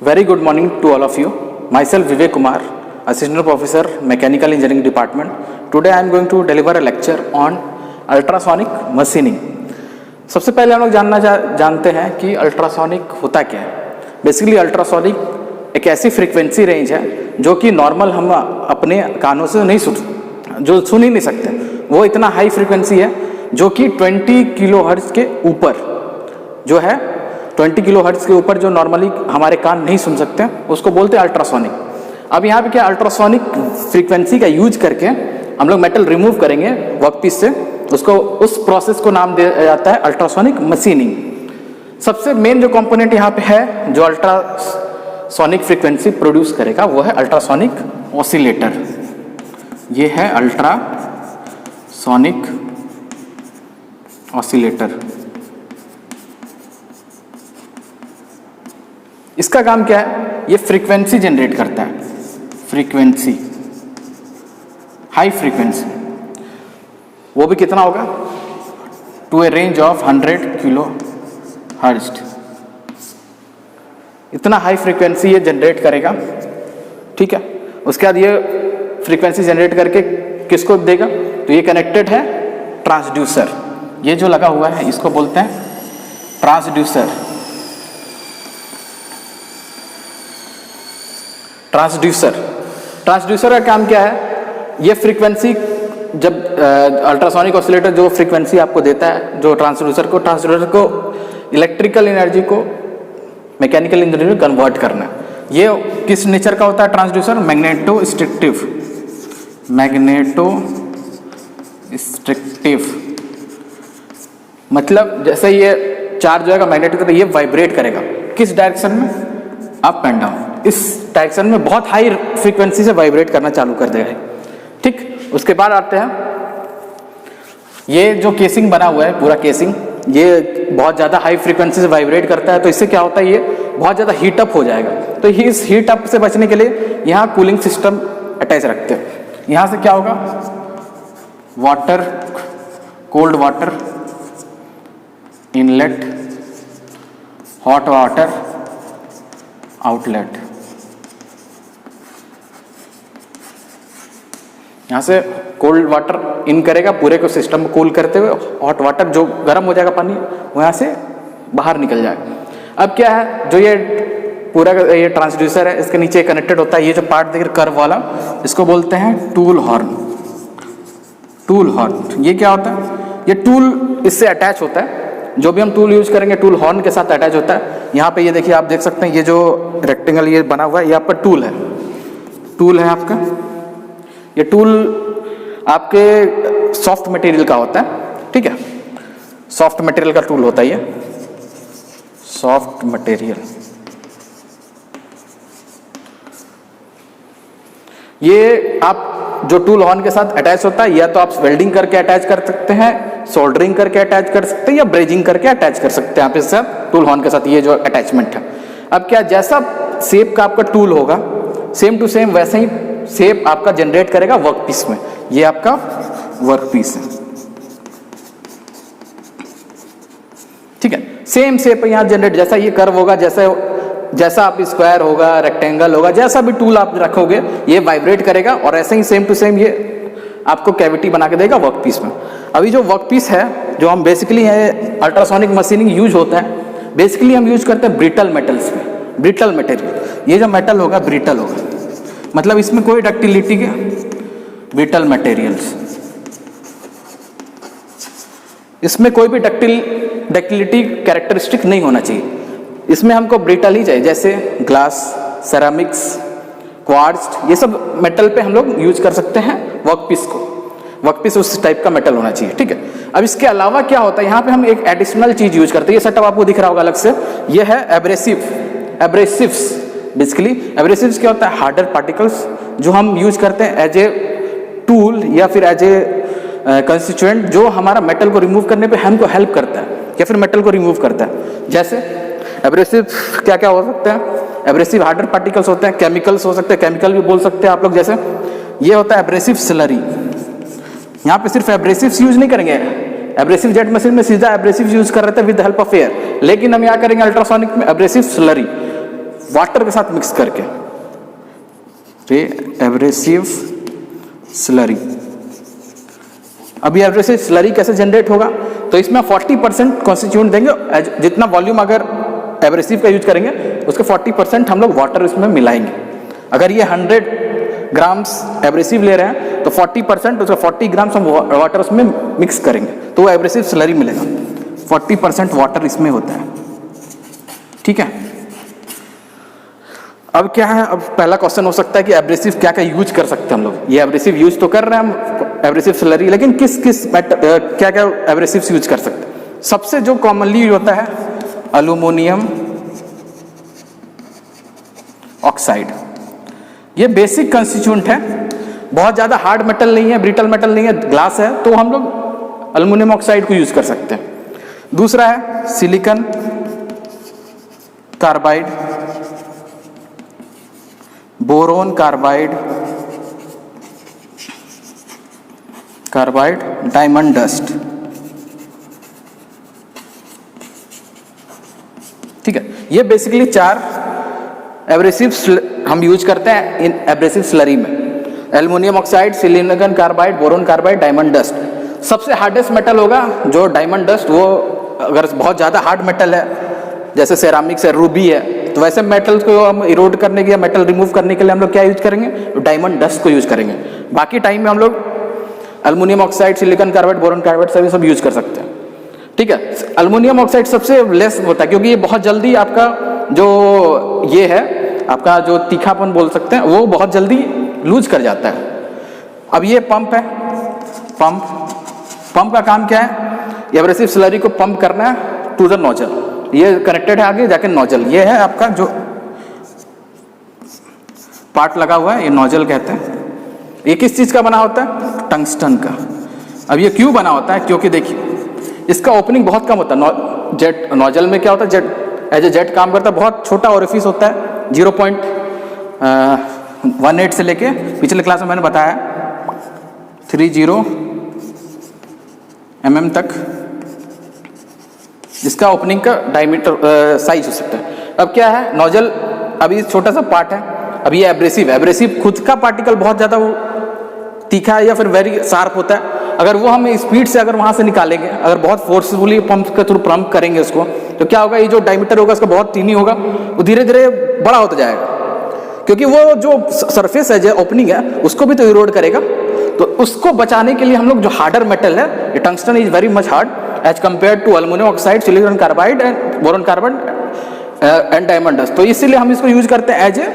Very good morning to all of you. Myself Vivek Kumar, Assistant Professor, Mechanical Engineering Department. Today I am going to deliver a lecture on ultrasonic machining. सबसे पहले हम लोग जानते हैं कि ultrasonic होता क्या है। बेसिकली अल्ट्रासोनिक एक ऐसी फ्रीक्वेंसी रेंज है जो कि नॉर्मल हम अपने कानों से नहीं सुन ही नहीं सकते। वो इतना हाई फ्रीक्वेंसी है जो कि 20 किलोहर्ट्ज़ के ऊपर जो है 20 किलोहर्ट्ज़ के ऊपर जो नॉर्मली हमारे कान नहीं सुन सकते हैं उसको बोलते हैं अल्ट्रासोनिक। अब यहाँ पे क्या अल्ट्रासोनिक फ्रीक्वेंसी का यूज करके हम लोग मेटल रिमूव करेंगे वर्कपीस से, उसको उस प्रोसेस को नाम दिया जाता है अल्ट्रासोनिक मशीनिंग। सबसे मेन जो कंपोनेंट यहाँ पे है जो अल्ट्रासोनिक फ्रीक्वेंसी प्रोड्यूस करेगा वो है अल्ट्रासोनिक ऑसिलेटर। ये है अल्ट्रासोनिक ऑसिलेटर। इसका काम क्या है? ये फ्रीक्वेंसी जनरेट करता है, फ्रीक्वेंसी, हाई फ्रीक्वेंसी। वो भी कितना होगा? To a range of 100 kilo hertz. इतना हाई फ्रीक्वेंसी ये जनरेट करेगा, ठीक है। उसके बाद ये फ्रीक्वेंसी जनरेट करके किसको देगा? तो ये कनेक्टेड है ट्रांसड्यूसर। ये जो लगा हुआ है इसको बोलते हैं ट्रांसड्यूसर। ट्रांसड्यूसर का काम क्या है? ये फ्रीक्वेंसी जब अल्ट्रासोनिक ऑसिलेटर जो फ्रीक्वेंसी आपको देता है, जो ट्रांसड्यूसर को इलेक्ट्रिकल एनर्जी को मैकेनिकल एनर्जी में कन्वर्ट करना है। ये किस नेचर का होता है ट्रांसड्यूसर? मैग्नेटोस्ट्रिक्टिव। मतलब जैसे ये चार्ज होगा मैग्नेटिक, तो ये वाइब्रेट करेगा किस डायरेक्शन में? Up and down. इस डायरेक्शन में बहुत हाई फ्रीक्वेंसी से वाइब्रेट करना चालू कर देगा, ठीक। उसके बाद आते हैं ये जो केसिंग बना हुआ है, पूरा केसिंग ये बहुत ज़्यादा हाई फ्रीक्वेंसी से वाइब्रेट करता है, तो इससे क्या होता है? ये बहुत ज़्यादा हीट अप हो जाएगा। तो इस हीट अप से बचने के लिए यहाँ कूलिंग सिस्टम अटैच रखते हैं। यहाँ से क्या होगा? Water, cold water inlet, hot water outlet. यहाँ से कोल्ड वाटर इन करेगा, पूरे को सिस्टम को कूल करते हुए हॉट वाटर जो गर्म हो जाएगा पानी वो यहाँ से बाहर निकल जाएगा। अब क्या है, जो ये पूरा ये ट्रांसड्यूसर है इसके नीचे कनेक्टेड होता है, ये जो पार्ट देखिए कर्व वाला, इसको बोलते हैं टूल हॉर्न। टूल हॉर्न ये क्या होता है? ये टूल इससे अटैच होता है। जो भी हम टूल यूज करेंगे टूल हॉर्न के साथ अटैच होता है। यहाँ पे ये देखिए, आप देख सकते हैं ये जो रेक्टेंगल ये बना हुआ है, ये आपका टूल है, टूल है आपका। ये टूल आपके सॉफ्ट मटेरियल का होता है, ठीक है। सॉफ्ट मटेरियल का टूल होता है ये, सॉफ्ट मटेरियल। ये आप जो टूल हॉर्न के साथ अटैच होता है, या तो आप वेल्डिंग करके अटैच कर सकते हैं, सोल्डरिंग करके अटैच कर सकते हैं, या ब्रेजिंग करके अटैच कर सकते हैं आप इसके साथ टूल हॉर्न के साथ, ये जो अटैचमेंट है। अब क्या, जैसा शेप का आपका टूल होगा सेम टू सेम वैसे ही शेप आपका जनरेट करेगा वर्कपीस में। ये आपका वर्कपीस है, ठीक है। सेम शेप यहाँ जनरेट, जैसा ये कर्व होगा, जैसा आप स्क्वायर होगा, रेक्टेंगल होगा, जैसा भी टूल आप रखोगे ये वाइब्रेट करेगा और ऐसे ही सेम टू सेम ये आपको कैविटी बना के देगा वर्कपीस में। अभी जो वर्कपीस है जो हम बेसिकली है अल्ट्रासोनिक मशीनिंग यूज होता है, बेसिकली हम यूज करते हैं ब्रिटल मेटल्स में, ब्रिटल मटेरियल। ये जो मेटल होगा ब्रिटल होगा, मतलब इसमें कोई डक्टिलिटी के, ब्रिटल मटेरियल्स, इसमें कोई भी डक्टिलिटी कैरेक्टरिस्टिक नहीं होना चाहिए। इसमें हमको ब्रिटल ही चाहिए, जैसे ग्लास, सेरामिक्स, क्वार्ट्ज, ये सब मेटल पे हम लोग यूज कर सकते हैं वर्कपीस को। वर्कपीस उस टाइप का मेटल होना चाहिए, ठीक है। अब इसके अलावा क्या होता है, यहाँ पे हम एक एडिशनल चीज यूज करते हैं। ये सेटअप आपको दिख रहा होगा अलग से, ये है एब्रेसिव्स। बेसिकली एब्रेसिव्स क्या होता है? हार्डर पार्टिकल्स जो हम यूज करते हैं एज ए टूल या फिर एज ए कंस्टिट्यूएंट, जो हमारा मेटल को रिमूव करने पे हमको हेल्प करता है या फिर मेटल को रिमूव करता है। जैसे एब्रेसिव क्या क्या हो सकते हैं? एब्रेसिव हार्डर पार्टिकल्स होते हैं, केमिकल्स हो सकते हैं, केमिकल भी बोल सकते हैं आप लोग। जैसे ये होता है एब्रेसिव स्लरी। यहाँ पे सिर्फ एब्रेसिव्स यूज नहीं करेंगे, एब्रेसिव जेट मशीन में सीधा एब्रेसिव यूज कर रहे थे विद हेल्प ऑफ एयर, लेकिन हम यहाँ करेंगे अल्ट्रासोनिक में एब्रेसिव स्लरी। वाटर के साथ मिक्स करके, रे एब्रेसिव स्लरी। अभी एब्रेसिव स्लरी कैसे जनरेट होगा, तो इसमें 40% कॉन्स्टिट्यूएंट देंगे, जितना वॉल्यूम अगर एब्रेसिव का यूज करेंगे उसके 40% हम लोग वाटर इसमें मिलाएंगे। अगर ये 100 ग्राम्स एब्रेसिव ले रहे हैं तो 40% उसका 40 ग्राम्स हम वाटर उसमें मिक्स करेंगे तो वो एब्रेसिव स्लरी मिलेगा। 40% वाटर इसमें होता है, ठीक है। अब क्या है, अब पहला क्वेश्चन हो सकता है कि एब्रेसिव क्या क्या यूज कर सकते हैं हम लोग। ये एब्रेसिव यूज तो कर रहे हैं हम एब्रेसिव स्लरी, लेकिन किस किस क्या क्या एब्रेसिव यूज कर सकते हैं। सबसे जो कॉमनली यूज होता है अल्यूमिनियम ऑक्साइड। ये बेसिक कंस्टिट्यूएंट है, बहुत ज़्यादा हार्ड मेटल नहीं है, ब्रिटल मेटल नहीं है, ग्लास है, तो हम लोग अल्यूमिनियम ऑक्साइड को यूज कर सकते हैं। दूसरा है silicon carbide, boron carbide, diamond dust, ठीक है। ये बेसिकली 4 एब्रेसिव हम यूज करते हैं इन एब्रेसिव स्लरी में। Aluminium oxide, silicon carbide, boron carbide, diamond dust. सबसे हार्डेस्ट मेटल होगा जो डायमंड डस्ट, वो अगर बहुत ज़्यादा हार्ड मेटल है जैसे सेरामिक्स है, रूबी है, तो वैसे मेटल्स को हम इरोड करने के या मेटल रिमूव करने के लिए हम लोग क्या यूज करेंगे, डायमंड डस्ट को यूज करेंगे। बाकी टाइम में हम लोग aluminium oxide, silicon carbide, boron carbide सभी सब यूज कर सकते हैं, ठीक है। एल्युमिनियम ऑक्साइड सबसे लेस होता है क्योंकि ये बहुत जल्दी आपका जो ये है आपका जो तीखापन बोल सकते हैं वो बहुत जल्दी लूज कर जाता है। अब ये पंप है, पंप का काम क्या है, एब्रेसिव स्लरी को पंप करना है टू द नोजल। ये कनेक्टेड है आगे जाके नोजल, ये है आपका जो पार्ट लगा हुआ है, ये नोजल कहते हैं। ये किस चीज का बना होता है, टंगस्टन का। अब ये क्यों बना होता है, क्योंकि देखिए इसका ओपनिंग बहुत कम होता है। जेट नोजल में क्या होता है, जेट एज ए जेट काम करता है, बहुत छोटा ओरिफिस होता है, 0.18 से लेके पिछले क्लास में मैंने बताया 30 mm तक इसका ओपनिंग का डायमीटर साइज हो सकता है। अब क्या है, नोजल अभी छोटा सा पार्ट है, अब ये एब्रेसिव खुद का पार्टिकल बहुत ज़्यादा वो तीखा है या फिर वेरी शार्प होता है। अगर वो हम स्पीड से अगर वहाँ से निकालेंगे, अगर बहुत फोर्सफुली पंप के थ्रू पंप करेंगे उसको, तो क्या होगा, ये जो डायमीटर होगा उसका बहुत टीनी होगा, वो धीरे धीरे बड़ा होता जाएगा क्योंकि वो जो सरफेस है जो ओपनिंग है उसको भी तो इरोड करेगा। तो उसको बचाने के लिए हम लोग जो हार्डर मेटल है, ये tungsten is very much hard as compare to aluminium oxide, silicon carbide and boron carbide and diamond dust. तो इसीलिए हम इसको यूज करते हैं as a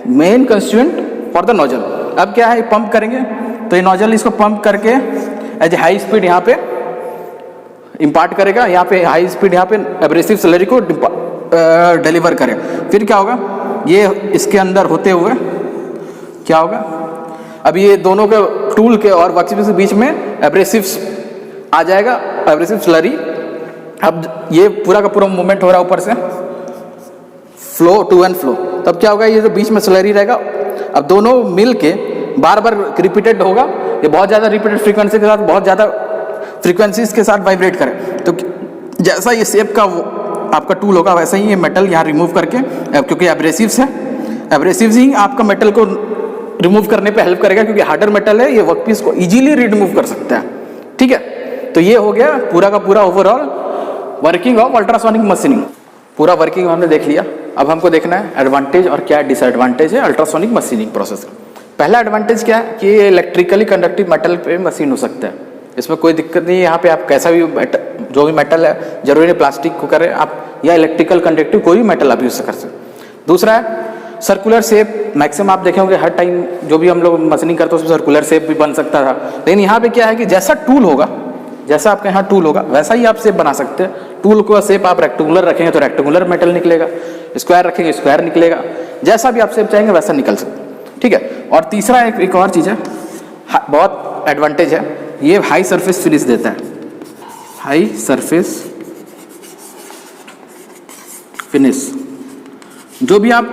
main constituent for the nozzle. अब क्या है, पंप करेंगे तो ये नोजल इसको पंप करके एज ए हाई स्पीड यहाँ पे इम्पार्ट करेगा, यहाँ पे हाई स्पीड यहाँ पे एब्रेसिव स्लरी को डिलीवर करेगा। फिर क्या होगा, ये इसके अंदर होते हुए क्या होगा, अब ये दोनों के टूल के और वर्कपीस के बीच में एब्रेसिव आ जाएगा, एब्रेसिव स्लरी। अब ये पूरा का पूरा मूवमेंट हो रहा है ऊपर से, फ्लो टू एंड फ्लो। तब क्या होगा, ये जो बीच में स्लरी रहेगा, अब दोनों मिल के बार बार रिपीटेड होगा, ये बहुत ज़्यादा रिपीटेड फ्रीक्वेंसी के साथ बहुत ज़्यादा फ्रीक्वेंसीज के साथ वाइब्रेट करे। तो जैसा ये शेप का वो आपका टूल होगा वैसा ही ये मेटल यहाँ रिमूव करके, क्योंकि एब्रेसिव्स है, एब्रेसिव्स ही आपका मेटल को रिमूव करने पे हेल्प करेगा क्योंकि हार्डर मेटल है, ये वर्कपीस को इजीली रिमूव कर सकता है, ठीक है। तो ये हो गया पूरा का पूरा overall working of ultrasonic machining. पूरा वर्किंग हमने देख लिया। अब हमको देखना है एडवांटेज और क्या डिसएडवांटेज है अल्ट्रासोनिक मशीनिंग प्रोसेस का। पहला एडवांटेज क्या है कि ये इलेक्ट्रिकली कंडक्टिव मेटल पे मशीन हो सकता है, इसमें कोई दिक्कत नहीं है। यहाँ पे आप कैसा भी जो भी मेटल है, जरूरी नहीं प्लास्टिक को करें आप, या इलेक्ट्रिकल कंडक्टिव कोई भी मेटल आप यूज कर सकते। दूसरा है सर्कुलर शेप। मैक्सिमम आप देखे होंगे हर टाइम जो भी हम लोग मशीनिंग करते हैं उसमें सर्कुलर शेप भी बन सकता था, लेकिन यहाँ पे क्या है कि जैसा टूल होगा, जैसा आपके यहाँ टूल होगा वैसा ही आप शेप बना सकते हैं। टूल को शेप आप रेक्टेंगुलर रखेंगे तो रेक्टेंगुलर मेटल निकलेगा, स्क्वायर रखेंगे स्क्वायर निकलेगा, जैसा भी आप शेप चाहेंगे वैसा निकल सकते, ठीक है। और तीसरा एक और चीज़ है, बहुत एडवांटेज है, ये हाई सरफेस फिनिश देता है। हाई सरफेस फिनिश, जो भी आप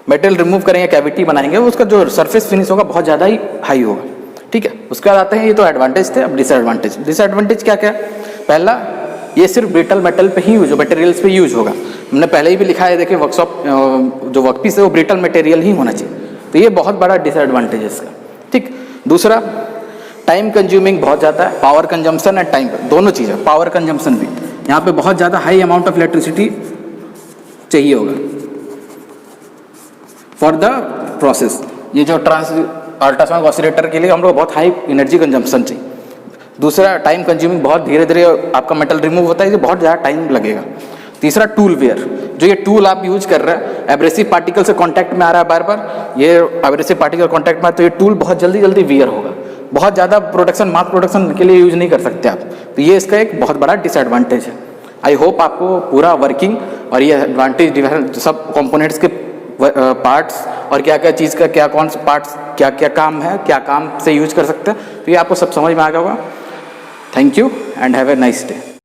मेटल रिमूव करेंगे, कैविटी बनाएंगे, उसका जो सरफेस फिनिश होगा बहुत ज़्यादा ही हाई होगा, ठीक है। उसके बाद आते हैं, ये तो एडवांटेज थे। अब डिसएडवांटेज क्या क्या है। पहला, ये सिर्फ ब्रिटल मेटल पे ही यूज हो, मटेरियल्स पे यूज होगा। हमने पहले ही भी लिखा है, देखिए वर्कशॉप जो वर्कपीस है वो ब्रिटल मटेरियल ही होना चाहिए, तो ये बहुत बड़ा डिसएडवांटेज है इसका। ठीक, दूसरा टाइम कंज्यूमिंग बहुत ज़्यादा है, पावर कंजम्पशन एंड टाइम, दोनों चीज़ें, पावर कंजम्पशन भी, यहाँ पे बहुत ज़्यादा हाई अमाउंट ऑफ इलेक्ट्रिसिटी चाहिए होगा फॉर द प्रोसेस। ये जो अल्ट्रासोनिक ऑसिलेटर के लिए हम लोग बहुत हाई एनर्जी कंजम्पशन चाहिए। दूसरा टाइम कंज्यूमिंग, बहुत धीरे धीरे आपका मेटल रिमूव होता है, ये बहुत ज़्यादा टाइम लगेगा। तीसरा टूल वेयर, जो ये टूल आप यूज कर रहे हैं एब्रेसिव पार्टिकल से कांटेक्ट में आ रहा है बार बार, ये एब्रेसिव पार्टिकल कांटेक्ट में आ, तो ये टूल बहुत जल्दी वियर होगा, बहुत ज़्यादा प्रोडक्शन, मास प्रोडक्शन के लिए यूज नहीं कर सकते आप, तो ये इसका एक बहुत बड़ा डिसएडवांटेज है। आई होप आपको पूरा वर्किंग और ये एडवांटेज सब कंपोनेंट्स के पार्ट्स और क्या क्या चीज़ का क्या कौन से पार्ट्स क्या क्या काम है, क्या काम से यूज कर सकते हैं, तो ये आपको सब समझ में आ गया होगा। Thank you and have a nice day.